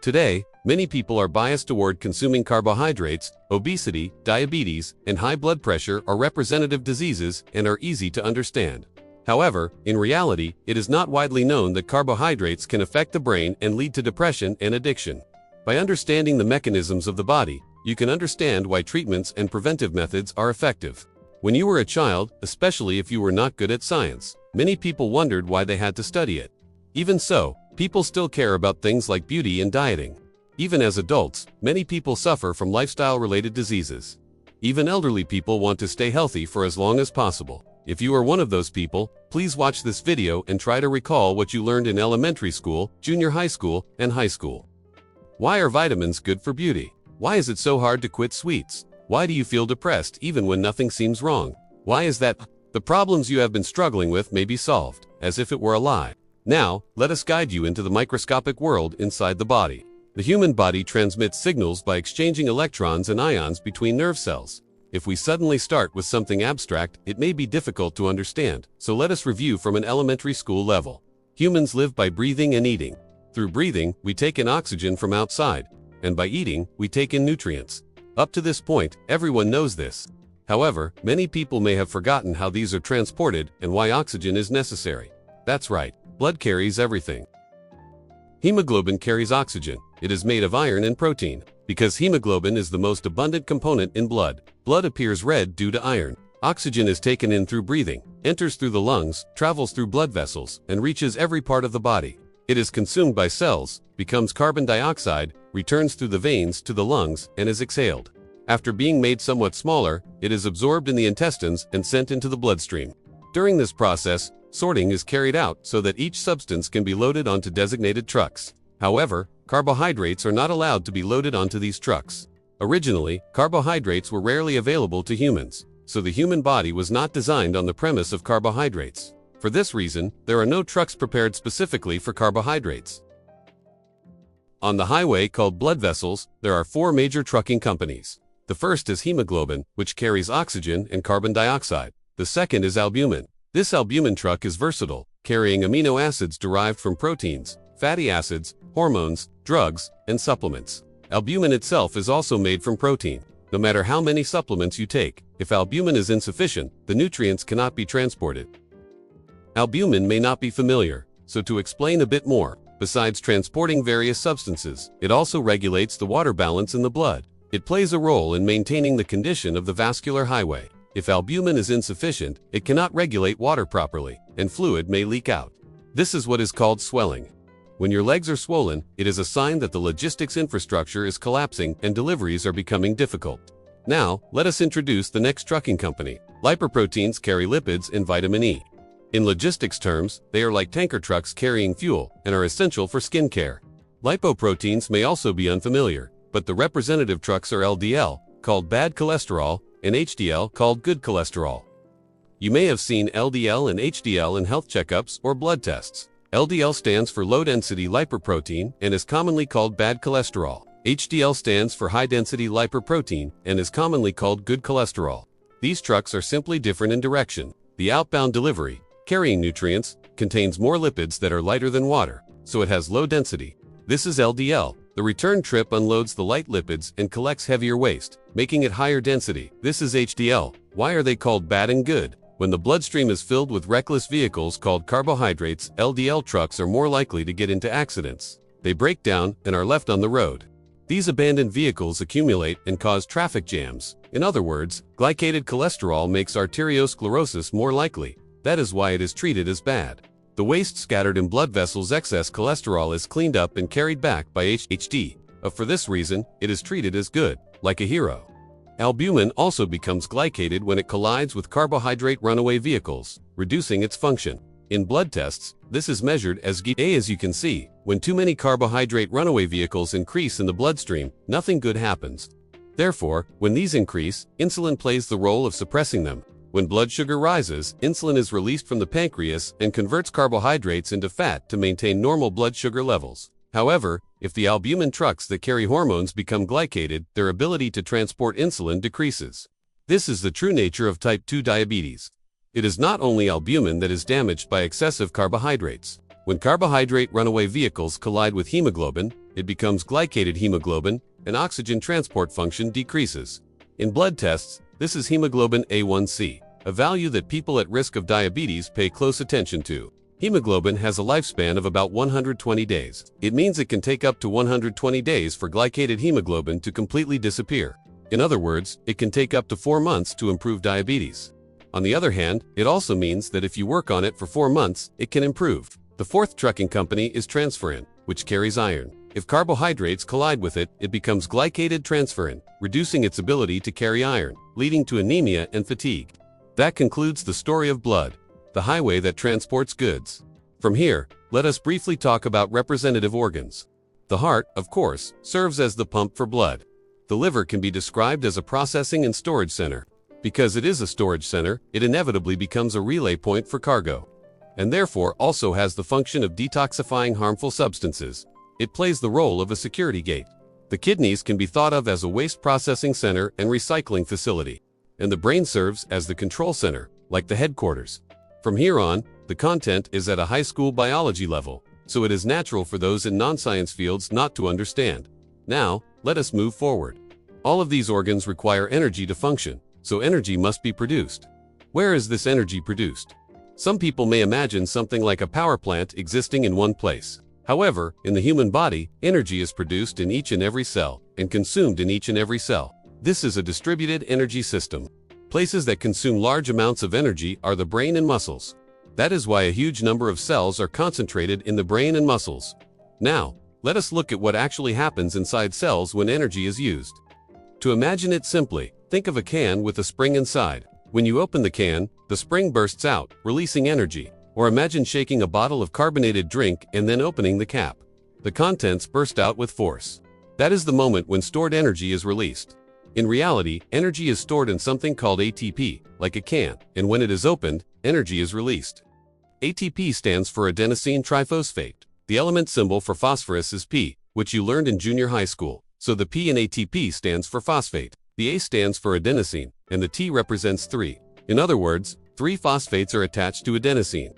Today, many people are biased toward consuming carbohydrates. Obesity, diabetes, and high blood pressure are representative diseases and are easy to understand. However, in reality, it is not widely known that carbohydrates can affect the brain and lead to depression and addiction. By understanding the mechanisms of the body, you can understand why treatments and preventive methods are effective. When you were a child, especially if you were not good at science, many people wondered why they had to study it. Even so, people still care about things like beauty and dieting. Even as adults, many people suffer from lifestyle-related diseases. Even elderly people want to stay healthy for as long as possible. If you are one of those people, please watch this video and try to recall what you learned in elementary school, junior high school, and high school. Why are vitamins good for beauty? Why is it so hard to quit sweets? Why do you feel depressed even when nothing seems wrong? Why is that? The problems you have been struggling with may be solved, as if it were a lie. Now, let us guide you into the microscopic world inside the body. The human body transmits signals by exchanging electrons and ions between nerve cells. If we suddenly start with something abstract, it may be difficult to understand, so let us review from an elementary school level. Humans live by breathing and eating. Through breathing, we take in oxygen from outside, and by eating, we take in nutrients. Up to this point, everyone knows this. However, many people may have forgotten how these are transported and why oxygen is necessary. That's right. Blood carries everything. Hemoglobin carries oxygen. It is made of iron and protein. Because hemoglobin is the most abundant component in blood, blood appears red due to iron. Oxygen is taken in through breathing, enters through the lungs, travels through blood vessels, and reaches every part of the body. It is consumed by cells, becomes carbon dioxide, returns through the veins to the lungs, and is exhaled. After being made somewhat smaller, it is absorbed in the intestines and sent into the bloodstream. During this process, sorting is carried out so that each substance can be loaded onto designated trucks. However, carbohydrates are not allowed to be loaded onto these trucks. Originally, carbohydrates were rarely available to humans, so the human body was not designed on the premise of carbohydrates. For this reason, there are no trucks prepared specifically for carbohydrates. On the highway called blood vessels, there are 4 major trucking companies. The first is hemoglobin, which carries oxygen and carbon dioxide. The second is albumin. This albumin truck is versatile, carrying amino acids derived from proteins, fatty acids, hormones, drugs, and supplements. Albumin itself is also made from protein. No matter how many supplements you take, if albumin is insufficient, the nutrients cannot be transported. Albumin may not be familiar, so to explain a bit more, besides transporting various substances, it also regulates the water balance in the blood. It plays a role in maintaining the condition of the vascular highway. If albumin is insufficient, it cannot regulate water properly, and fluid may leak out. This is what is called swelling. When your legs are swollen, it is a sign that the logistics infrastructure is collapsing and deliveries are becoming difficult. Now, let us introduce the next trucking company. Lipoproteins carry lipids and vitamin E. In logistics terms, they are like tanker trucks carrying fuel and are essential for skin care. Lipoproteins may also be unfamiliar, but the representative trucks are LDL, called bad cholesterol, and HDL, called good cholesterol. You may have seen LDL and HDL in health checkups or blood tests. LDL stands for low-density lipoprotein and is commonly called bad cholesterol. HDL stands for high-density lipoprotein and is commonly called good cholesterol. These trucks are simply different in direction. The outbound delivery, carrying nutrients, contains more lipids that are lighter than water, so it has low density. This is LDL. The return trip unloads the light lipids and collects heavier waste, making it higher density. This is HDL. Why are they called bad and good? When the bloodstream is filled with reckless vehicles called carbohydrates, LDL trucks are more likely to get into accidents. They break down and are left on the road. These abandoned vehicles accumulate and cause traffic jams. In other words, glycated cholesterol makes arteriosclerosis more likely. That is why it is treated as bad. The waste scattered in blood vessels, excess cholesterol, is cleaned up and carried back by HD. For this reason, it is treated as good, like a hero. Albumin also becomes glycated when it collides with carbohydrate runaway vehicles, reducing its function. In blood tests, this is measured as GA. As you can see, when too many carbohydrate runaway vehicles increase in the bloodstream, nothing good happens. Therefore, when these increase, insulin plays the role of suppressing them. When blood sugar rises, insulin is released from the pancreas and converts carbohydrates into fat to maintain normal blood sugar levels. However, if the albumin trucks that carry hormones become glycated, their ability to transport insulin decreases. This is the true nature of type 2 diabetes. It is not only albumin that is damaged by excessive carbohydrates. When carbohydrate runaway vehicles collide with hemoglobin, it becomes glycated hemoglobin, and oxygen transport function decreases. In blood tests, this is hemoglobin A1C, a value that people at risk of diabetes pay close attention to. Hemoglobin has a lifespan of about 120 days. It means it can take up to 120 days for glycated hemoglobin to completely disappear. In other words, it can take up to 4 months to improve diabetes. On the other hand, it also means that if you work on it for 4 months, it can improve. The fourth trucking company is transferrin, which carries iron. If carbohydrates collide with it, it becomes glycated transferrin, reducing its ability to carry iron, leading to anemia and fatigue. That concludes the story of blood, the highway that transports goods. From here, let us briefly talk about representative organs. The heart, of course, serves as the pump for blood. The liver can be described as a processing and storage center. Because it is a storage center, it inevitably becomes a relay point for cargo, and therefore also has the function of detoxifying harmful substances. It plays the role of a security gate. The kidneys can be thought of as a waste processing center and recycling facility, and the brain serves as the control center, like the headquarters. From here on, the content is at a high school biology level, so it is natural for those in non-science fields not to understand. Now, let us move forward. All of these organs require energy to function, so energy must be produced. Where is this energy produced? Some people may imagine something like a power plant existing in one place. However, in the human body, energy is produced in each and every cell, and consumed in each and every cell. This is a distributed energy system. Places that consume large amounts of energy are the brain and muscles. That is why a huge number of cells are concentrated in the brain and muscles. Now, let us look at what actually happens inside cells when energy is used. To imagine it simply, think of a can with a spring inside. When you open the can, the spring bursts out, releasing energy. Or imagine shaking a bottle of carbonated drink and then opening the cap. The contents burst out with force. That is the moment when stored energy is released. In reality, energy is stored in something called ATP, like a can, and when it is opened, energy is released. ATP stands for adenosine triphosphate. The element symbol for phosphorus is P, which you learned in junior high school, so the P in ATP stands for phosphate. The A stands for adenosine, and the T represents 3. In other words, 3 phosphates are attached to adenosine.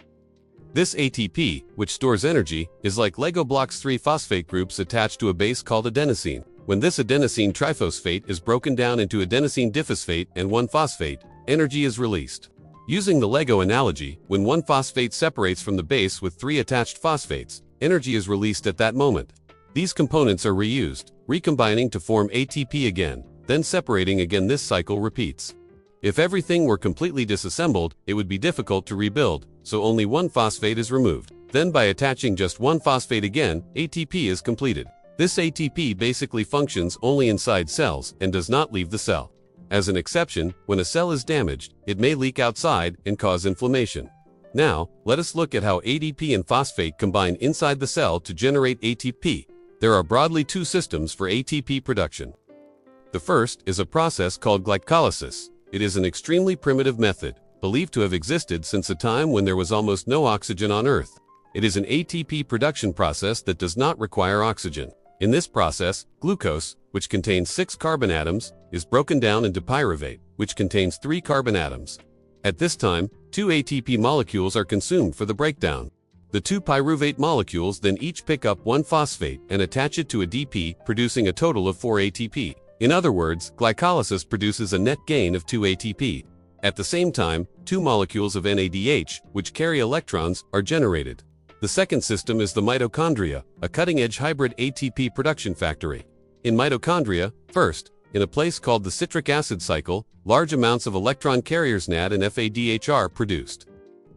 This ATP, which stores energy, is like Lego blocks 3 phosphate groups attached to a base called adenosine. When this adenosine triphosphate is broken down into adenosine diphosphate and 1-phosphate, energy is released. Using the Lego analogy, when 1 phosphate separates from the base with 3 attached phosphates, energy is released at that moment. These components are reused, recombining to form ATP again, then separating again. This cycle repeats. If everything were completely disassembled, it would be difficult to rebuild, so only 1 phosphate is removed. Then by attaching just 1 phosphate again, ATP is completed. This ATP basically functions only inside cells and does not leave the cell. As an exception, when a cell is damaged, it may leak outside and cause inflammation. Now, let us look at how ADP and phosphate combine inside the cell to generate ATP. There are broadly 2 systems for ATP production. The first is a process called glycolysis. It is an extremely primitive method, believed to have existed since a time when there was almost no oxygen on Earth. It is an ATP production process that does not require oxygen. In this process, glucose, which contains 6 carbon atoms, is broken down into pyruvate, which contains 3 carbon atoms. At this time, 2 ATP molecules are consumed for the breakdown. The 2 pyruvate molecules then each pick up 1 phosphate and attach it to a DP, producing a total of 4 ATP. In other words, glycolysis produces a net gain of 2 ATP. At the same time, 2 molecules of NADH, which carry electrons, are generated. The second system is the mitochondria, a cutting-edge hybrid ATP production factory. In mitochondria, first, in a place called the citric acid cycle, large amounts of electron carriers NAD and FADH are produced.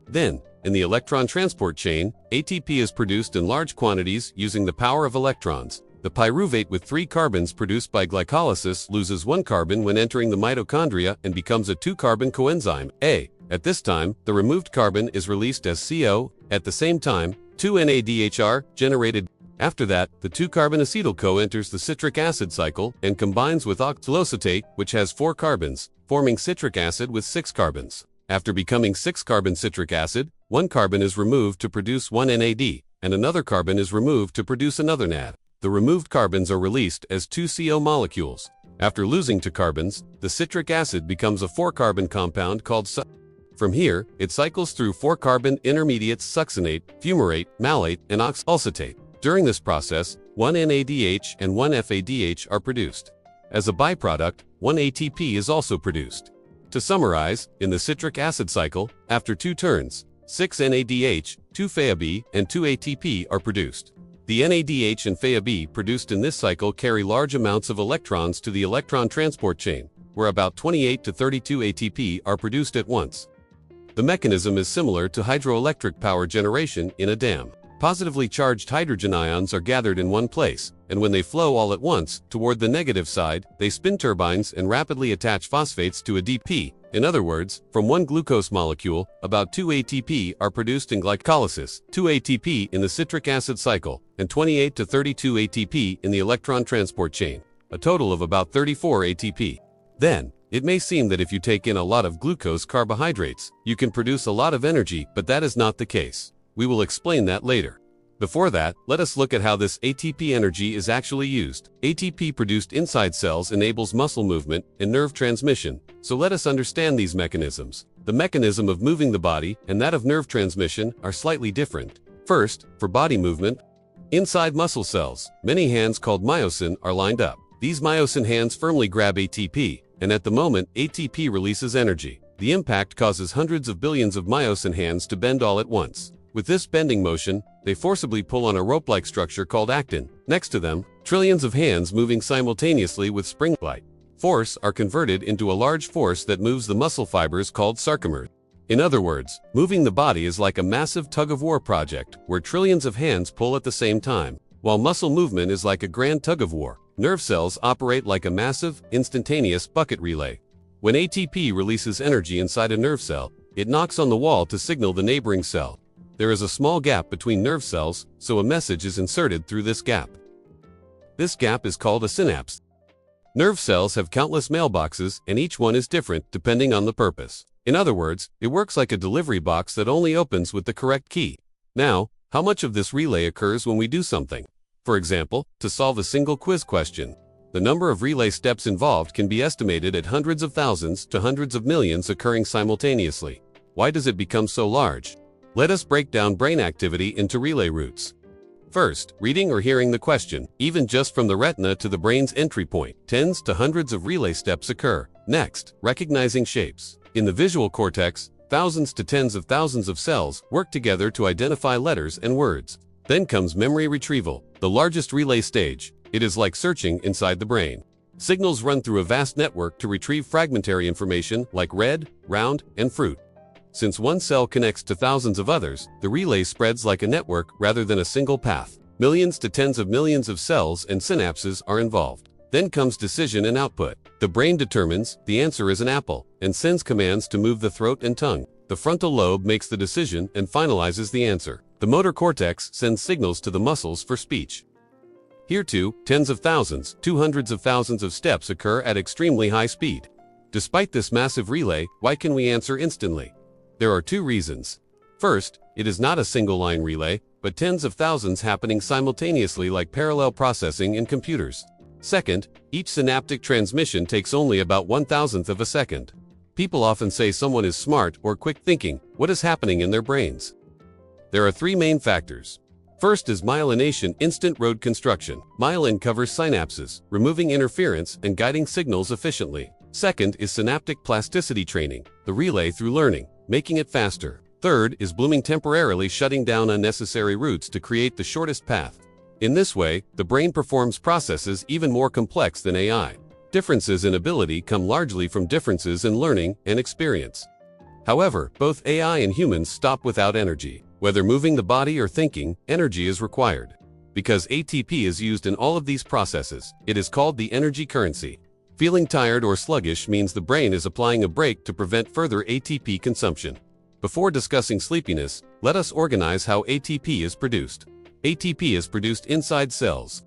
Then, in the electron transport chain, ATP is produced in large quantities using the power of electrons. The pyruvate with 3 carbons produced by glycolysis loses 1 carbon when entering the mitochondria and becomes a 2-carbon coenzyme, A. At this time, the removed carbon is released as CO. At the same time, 2 NADH are generated. After that, the 2-carbon acetyl-CoA enters the citric acid cycle and combines with octylocettate, which has 4 carbons, forming citric acid with 6 carbons. After becoming 6-carbon citric acid, 1 carbon is removed to produce 1 NAD, and another carbon is removed to produce another NAD. The removed carbons are released as 2 CO molecules. After losing 2 carbons, the citric acid becomes a 4-carbon compound called From here, it cycles through 4-carbon intermediates succinate, fumarate, malate, and oxalate. During this process, 1 NADH and 1 FADH are produced. As a byproduct, 1 ATP is also produced. To summarize, in the citric acid cycle, after 2 turns, 6 NADH, 2 FAB, and 2 ATP are produced. The NADH and FAB produced in this cycle carry large amounts of electrons to the electron transport chain, where about 28 to 32 ATP are produced at once. The mechanism is similar to hydroelectric power generation in a dam. Positively charged hydrogen ions are gathered in one place, and when they flow all at once toward the negative side, they spin turbines and rapidly attach phosphates to ADP. In other words, from one glucose molecule, about 2 ATP are produced in glycolysis, 2 ATP in the citric acid cycle, and 28 to 32 ATP in the electron transport chain, a total of about 34 ATP. Then, it may seem that if you take in a lot of glucose carbohydrates, you can produce a lot of energy, but that is not the case. We will explain that later. Before that, let us look at how this ATP energy is actually used. ATP produced inside cells enables muscle movement and nerve transmission, so let us understand these mechanisms. The mechanism of moving the body and that of nerve transmission are slightly different. First, for body movement, inside muscle cells, many hands called myosin are lined up. These myosin hands firmly grab ATP, and at the moment, ATP releases energy. The impact causes hundreds of billions of myosin hands to bend all at once. With this bending motion, they forcibly pull on a rope-like structure called actin. Next to them, trillions of hands moving simultaneously with spring-like force are converted into a large force that moves the muscle fibers called sarcomere. In other words, moving the body is like a massive tug-of-war project where trillions of hands pull at the same time. While muscle movement is like a grand tug-of-war, nerve cells operate like a massive, instantaneous bucket relay. When ATP releases energy inside a nerve cell, it knocks on the wall to signal the neighboring cell. There is a small gap between nerve cells, so a message is inserted through this gap. This gap is called a synapse. Nerve cells have countless mailboxes, and each one is different depending on the purpose. In other words, it works like a delivery box that only opens with the correct key. Now, how much of this relay occurs when we do something? For example, to solve a single quiz question. The number of relay steps involved can be estimated at hundreds of thousands to hundreds of millions occurring simultaneously. Why does it become so large? Let us break down brain activity into relay routes. First, reading or hearing the question, even just from the retina to the brain's entry point, tens to hundreds of relay steps occur. Next, recognizing shapes. In the visual cortex, thousands to tens of thousands of cells work together to identify letters and words. Then comes memory retrieval, the largest relay stage. It is like searching inside the brain. Signals run through a vast network to retrieve fragmentary information like red, round, and fruit. Since one cell connects to thousands of others, the relay spreads like a network rather than a single path. Millions to tens of millions of cells and synapses are involved. Then comes decision and output. The brain determines the answer is an apple and sends commands to move the throat and tongue. The frontal lobe makes the decision and finalizes the answer. The motor cortex sends signals to the muscles for speech. Here too, tens of thousands to hundreds of thousands of steps occur at extremely high speed. Despite this massive relay, why can we answer instantly? There are 2 reasons. First, it is not a single-line relay, but tens of thousands happening simultaneously like parallel processing in computers. Second, each synaptic transmission takes only about 1,000th of a second. People often say someone is smart or quick thinking. What is happening in their brains? There are 3 main factors. First is myelination, instant road construction. Myelin covers synapses, removing interference and guiding signals efficiently. Second is synaptic plasticity training, the relay through learning, making it faster. Third is blooming, temporarily shutting down unnecessary routes to create the shortest path. In this way, the brain performs processes even more complex than AI. Differences in ability come largely from differences in learning and experience. However, both AI and humans stop without energy. Whether moving the body or thinking, energy is required. Because ATP is used in all of these processes, it is called the energy currency. Feeling tired or sluggish means the brain is applying a brake to prevent further ATP consumption. Before discussing sleepiness, let us organize how ATP is produced. ATP is produced inside cells.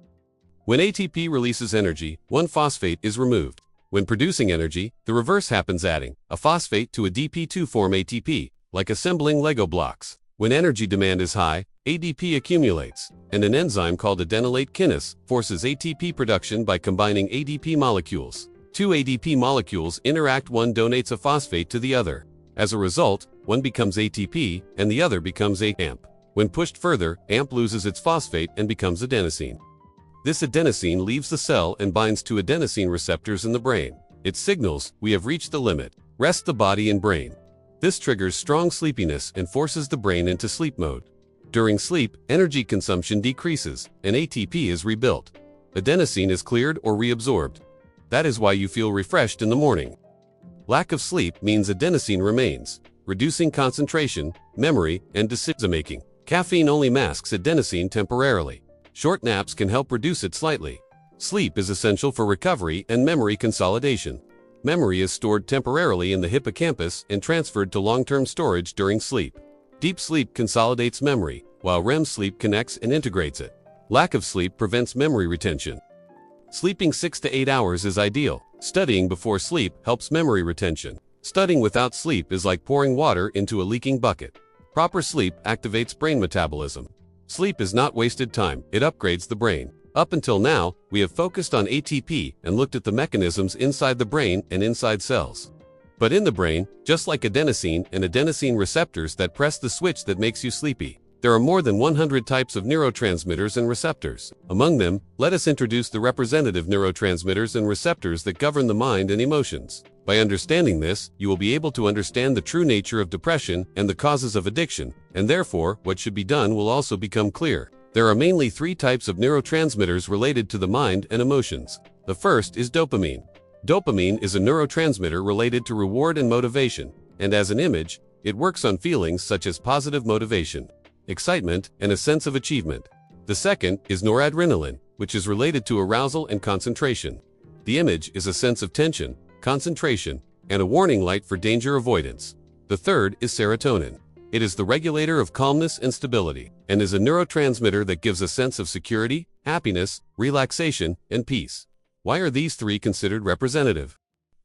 When ATP releases energy, one phosphate is removed. When producing energy, the reverse happens, adding a phosphate to ADP to form ATP, like assembling Lego blocks. When energy demand is high, ADP accumulates, and an enzyme called adenylate kinase forces ATP production by combining ADP molecules. 2 ADP molecules interact, one donates a phosphate to the other. As a result, one becomes ATP and the other becomes AMP. When pushed further, AMP loses its phosphate and becomes adenosine. This adenosine leaves the cell and binds to adenosine receptors in the brain. It signals, "We have reached the limit. Rest the body and brain." This triggers strong sleepiness and forces the brain into sleep mode. During sleep, energy consumption decreases, and ATP is rebuilt. Adenosine is cleared or reabsorbed. That is why you feel refreshed in the morning. Lack of sleep means adenosine remains, reducing concentration, memory, and decision-making. Caffeine only masks adenosine temporarily. Short naps can help reduce it slightly. Sleep is essential for recovery and memory consolidation. Memory is stored temporarily in the hippocampus and transferred to long-term storage during sleep. Deep sleep consolidates memory, while REM sleep connects and integrates it. Lack of sleep prevents memory retention. Sleeping 6 to 8 hours is ideal. Studying before sleep helps memory retention. Studying without sleep is like pouring water into a leaking bucket. Proper sleep activates brain metabolism. Sleep is not wasted time, it upgrades the brain. Up until now, we have focused on ATP and looked at the mechanisms inside the brain and inside cells. But in the brain, just like adenosine and adenosine receptors that press the switch that makes you sleepy, there are more than 100 types of neurotransmitters and receptors. Among them, let us introduce the representative neurotransmitters and receptors that govern the mind and emotions. By understanding this, you will be able to understand the true nature of depression and the causes of addiction, and therefore, what should be done will also become clear. There are mainly 3 types of neurotransmitters related to the mind and emotions. The first is dopamine. Dopamine is a neurotransmitter related to reward and motivation, and as an image, it works on feelings such as positive motivation, excitement, and a sense of achievement. The second is noradrenaline, which is related to arousal and concentration. The image is a sense of tension, concentration, and a warning light for danger avoidance. The third is serotonin. It is the regulator of calmness and stability, and is a neurotransmitter that gives a sense of security, happiness, relaxation, and peace. Why are these 3 considered representative?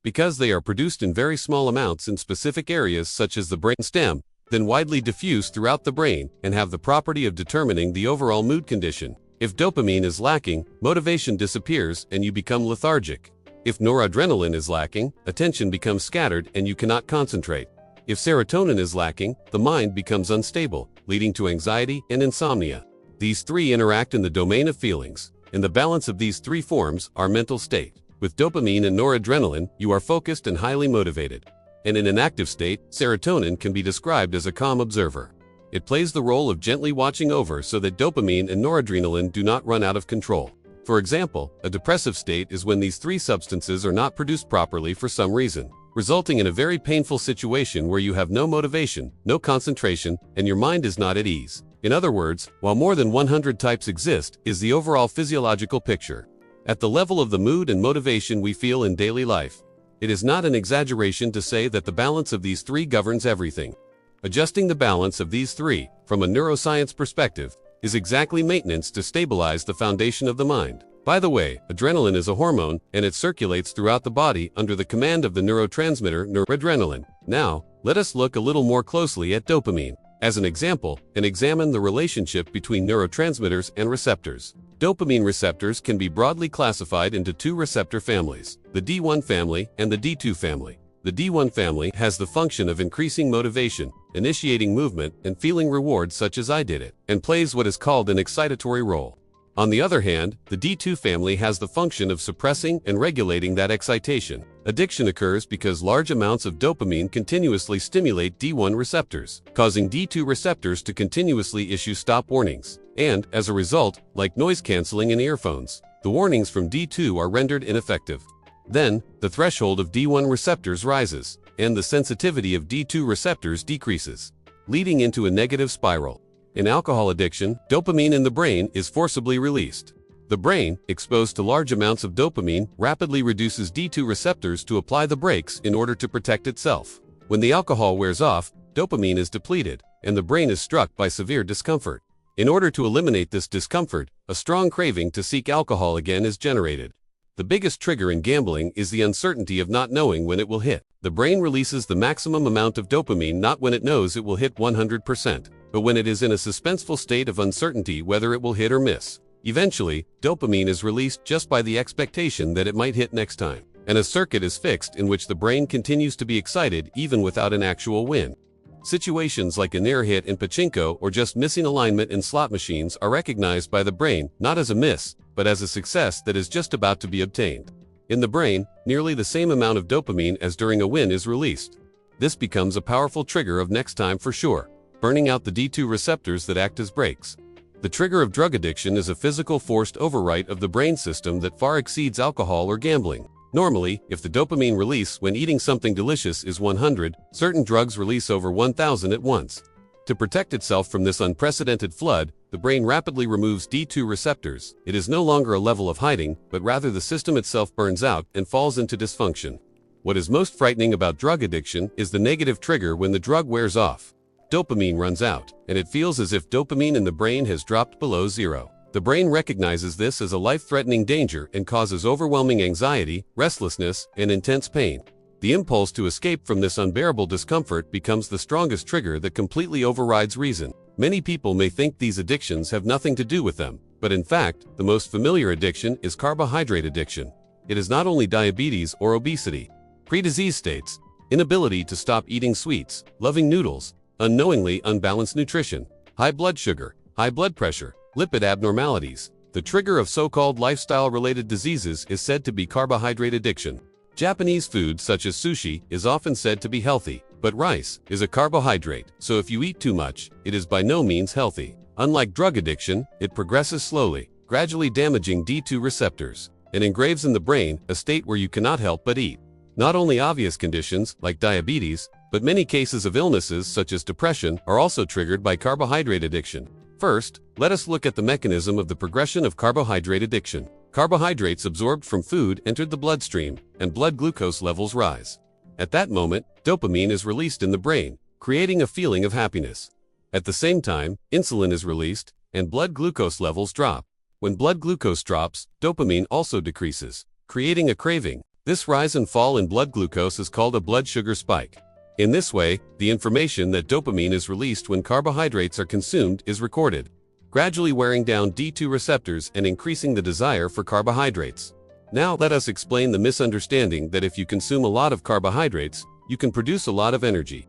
Because they are produced in very small amounts in specific areas such as the brain stem, then widely diffused throughout the brain and have the property of determining the overall mood condition. If dopamine is lacking, motivation disappears and you become lethargic. If noradrenaline is lacking, attention becomes scattered and you cannot concentrate. If serotonin is lacking, the mind becomes unstable, leading to anxiety and insomnia. These 3 interact in the domain of feelings, and the balance of these 3 forms are mental state. With dopamine and noradrenaline, you are focused and highly motivated. And in an active state, serotonin can be described as a calm observer. It plays the role of gently watching over so that dopamine and noradrenaline do not run out of control. For example, a depressive state is when these 3 substances are not produced properly for some reason, resulting in a very painful situation where you have no motivation, no concentration, and your mind is not at ease. In other words, while more than 100 types exist, is the overall physiological picture. At the level of the mood and motivation we feel in daily life, it is not an exaggeration to say that the balance of these 3 governs everything. Adjusting the balance of these 3, from a neuroscience perspective, is exactly maintenance to stabilize the foundation of the mind. By the way, adrenaline is a hormone, and it circulates throughout the body under the command of the neurotransmitter noradrenaline. Now, let us look a little more closely at dopamine, as an example, and examine the relationship between neurotransmitters and receptors. Dopamine receptors can be broadly classified into 2 receptor families, the D1 family and the D2 family. The D1 family has the function of increasing motivation, initiating movement, and feeling reward such as "I did it," and plays what is called an excitatory role. On the other hand, the D2 family has the function of suppressing and regulating that excitation. Addiction occurs because large amounts of dopamine continuously stimulate D1 receptors, causing D2 receptors to continuously issue stop warnings. And, as a result, like noise canceling in earphones, the warnings from D2 are rendered ineffective. Then, the threshold of D1 receptors rises, and the sensitivity of D2 receptors decreases, leading into a negative spiral. In alcohol addiction, dopamine in the brain is forcibly released. The brain, exposed to large amounts of dopamine, rapidly reduces D2 receptors to apply the brakes in order to protect itself. When the alcohol wears off, dopamine is depleted, and the brain is struck by severe discomfort. In order to eliminate this discomfort, a strong craving to seek alcohol again is generated. The biggest trigger in gambling is the uncertainty of not knowing when it will hit. The brain releases the maximum amount of dopamine not when it knows it will hit 100%, but when it is in a suspenseful state of uncertainty whether it will hit or miss. Eventually, dopamine is released just by the expectation that it might hit next time. and a circuit is fixed in which the brain continues to be excited even without an actual win. Situations like a near hit in pachinko or just missing alignment in slot machines are recognized by the brain not as a miss, but as a success that is just about to be obtained. In the brain, nearly the same amount of dopamine as during a win is released. This becomes a powerful trigger of next time for sure, burning out the D2 receptors that act as brakes. The trigger of drug addiction is a physical forced overwrite of the brain system that far exceeds alcohol or gambling. Normally, if the dopamine release when eating something delicious is 100, certain drugs release over 1,000 at once. To protect itself from this unprecedented flood, the brain rapidly removes D2 receptors. It is no longer a level of hiding, but rather the system itself burns out and falls into dysfunction. What is most frightening about drug addiction is the negative trigger when the drug wears off. Dopamine runs out, and it feels as if dopamine in the brain has dropped below zero. The brain recognizes this as a life-threatening danger and causes overwhelming anxiety, restlessness, and intense pain. The impulse to escape from this unbearable discomfort becomes the strongest trigger that completely overrides reason. Many people may think these addictions have nothing to do with them, but in fact, the most familiar addiction is carbohydrate addiction. It is not only diabetes or obesity. Pre-disease states, inability to stop eating sweets, loving noodles, unknowingly unbalanced nutrition, high blood sugar, high blood pressure, lipid abnormalities. The trigger of so-called lifestyle-related diseases is said to be carbohydrate addiction. Japanese food such as sushi is often said to be healthy, but rice is a carbohydrate, so if you eat too much, it is by no means healthy. Unlike drug addiction, it progresses slowly, gradually damaging D2 receptors, and engraves in the brain a state where you cannot help but eat. Not only obvious conditions, like diabetes, but many cases of illnesses such as depression are also triggered by carbohydrate addiction. First, let us look at the mechanism of the progression of carbohydrate addiction. Carbohydrates absorbed from food entered the bloodstream, and blood glucose levels rise. At that moment, dopamine is released in the brain, creating a feeling of happiness. At the same time, insulin is released, and blood glucose levels drop. When blood glucose drops, dopamine also decreases, creating a craving. This rise and fall in blood glucose is called a blood sugar spike. In this way, the information that dopamine is released when carbohydrates are consumed is recorded, gradually wearing down D2 receptors and increasing the desire for carbohydrates. Now let us explain the misunderstanding that if you consume a lot of carbohydrates, you can produce a lot of energy.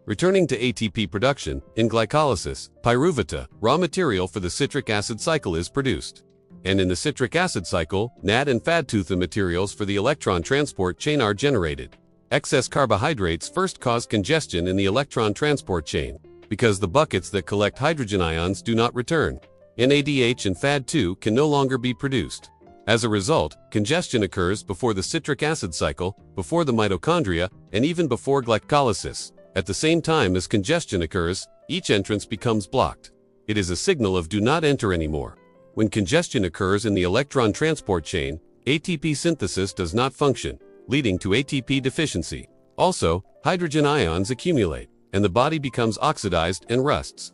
Returning to ATP production, in glycolysis, pyruvate, raw material for the citric acid cycle, is produced. And in the citric acid cycle, NAD and FAD materials for the electron transport chain are generated. Excess carbohydrates first cause congestion in the electron transport chain, because the buckets that collect hydrogen ions do not return. NADH and FAD can no longer be produced. As a result, congestion occurs before the citric acid cycle, before the mitochondria, and even before glycolysis. At the same time as congestion occurs, each entrance becomes blocked. It is a signal of do not enter anymore. When congestion occurs in the electron transport chain, ATP synthesis does not function, leading to ATP deficiency. Also, hydrogen ions accumulate, and the body becomes oxidized and rusts.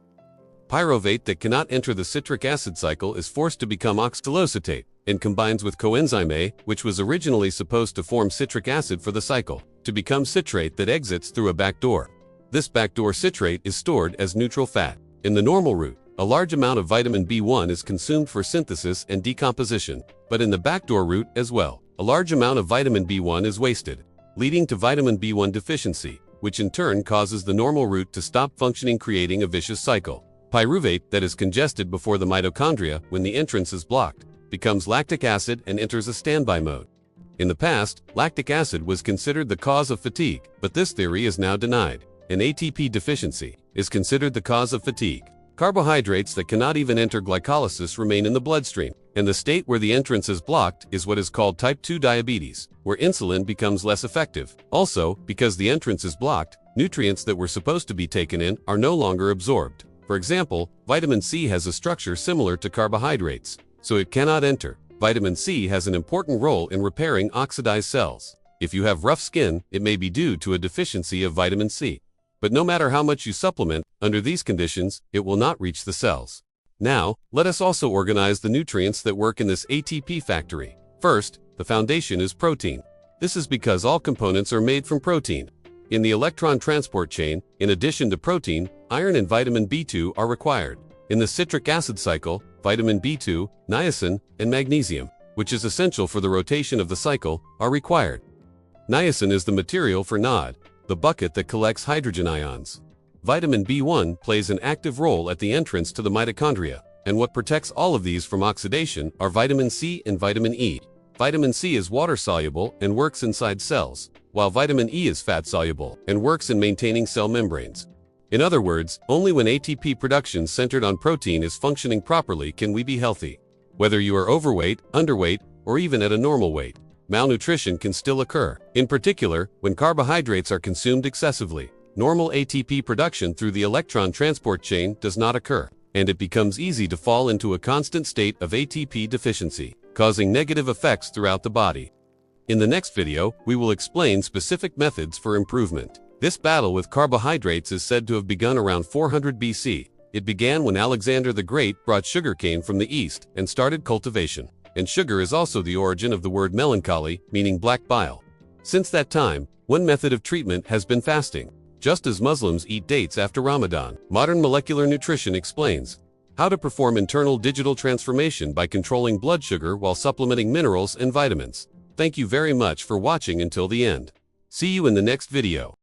Pyruvate that cannot enter the citric acid cycle is forced to become oxaloacetate and combines with coenzyme A, which was originally supposed to form citric acid for the cycle, to become citrate that exits through a back door. This backdoor citrate is stored as neutral fat. In the normal route, a large amount of vitamin B1 is consumed for synthesis and decomposition, but in the backdoor route as well, a large amount of vitamin B1 is wasted, leading to vitamin B1 deficiency, which in turn causes the normal route to stop functioning, creating a vicious cycle. Pyruvate that is congested before the mitochondria when the entrance is blocked, becomes lactic acid and enters a standby mode. In the past, lactic acid was considered the cause of fatigue, but this theory is now denied. An ATP deficiency is considered the cause of fatigue. Carbohydrates that cannot even enter glycolysis remain in the bloodstream, and the state where the entrance is blocked is what is called type 2 diabetes, where insulin becomes less effective. Also, because the entrance is blocked, nutrients that were supposed to be taken in are no longer absorbed. For example, vitamin C has a structure similar to carbohydrates, so it cannot enter. Vitamin C has an important role in repairing oxidized cells. If you have rough skin, it may be due to a deficiency of vitamin C. But no matter how much you supplement, under these conditions, it will not reach the cells. Now, let us also organize the nutrients that work in this ATP factory. First, the foundation is protein. This is because all components are made from protein. In the electron transport chain, in addition to protein, iron and vitamin B2 are required. In the citric acid cycle, vitamin B2, niacin, and magnesium, which is essential for the rotation of the cycle, are required. Niacin is the material for NOD, the bucket that collects hydrogen ions. Vitamin B1 plays an active role at the entrance to the mitochondria, and what protects all of these from oxidation are vitamin C and vitamin E. Vitamin C is water-soluble and works inside cells, while vitamin E is fat-soluble and works in maintaining cell membranes. In other words, only when ATP production centered on protein is functioning properly can we be healthy. Whether you are overweight, underweight, or even at a normal weight, malnutrition can still occur. In particular, when carbohydrates are consumed excessively, normal ATP production through the electron transport chain does not occur, and it becomes easy to fall into a constant state of ATP deficiency, causing negative effects throughout the body. In the next video, we will explain specific methods for improvement. This battle with carbohydrates is said to have begun around 400 BC. It began when Alexander the Great brought sugarcane from the east and started cultivation. And sugar is also the origin of the word melancholy, meaning black bile. Since that time, one method of treatment has been fasting, just as Muslims eat dates after Ramadan. Modern molecular nutrition explains how to perform internal digital transformation by controlling blood sugar while supplementing minerals and vitamins. Thank you very much for watching until the end. See you in the next video.